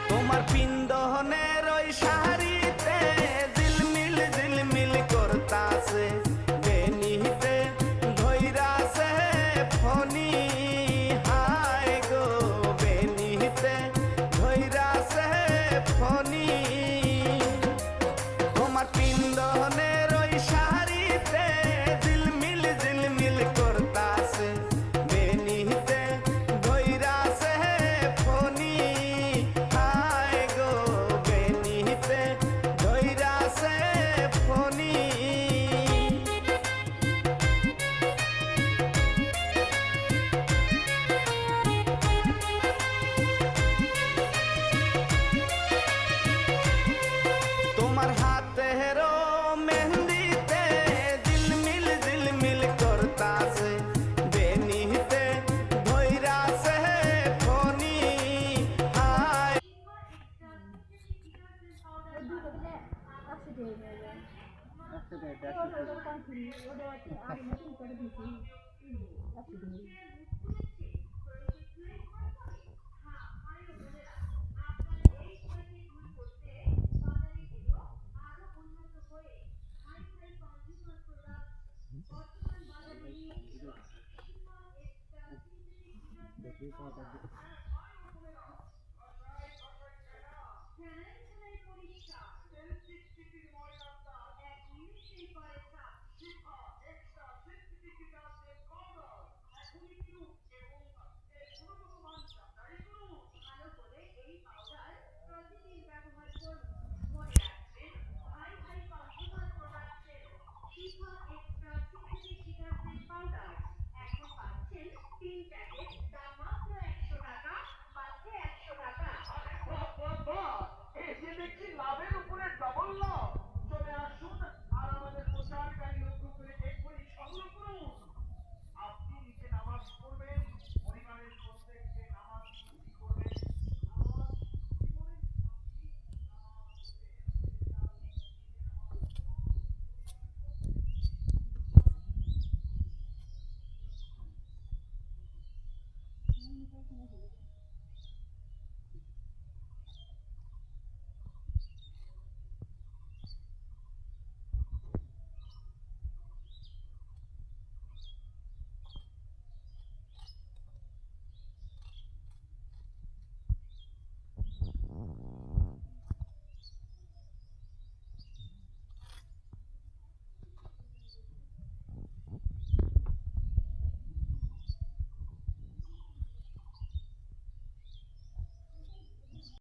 তোমার পিন্দনের ওই শাড়িতে ঝিলমিল ঝিলমিল করতাছে বেনিতে ধইরাছে ফনি হায় গো বেনিতে ধইরাছে ফনি তোমার পিন্দনের ওই শাড়িতে ঝিলমিল ঝিলমিল করতাছে বেনিতে ধইরাছে ফনি হায় গো বেনিতে ধইরাছে ফনি তোমার হাতেরও মেহেন্দিতে ঝিলমিল ঝিলমিল করতাছে বেনিতে ধইরাছে ফনি হায়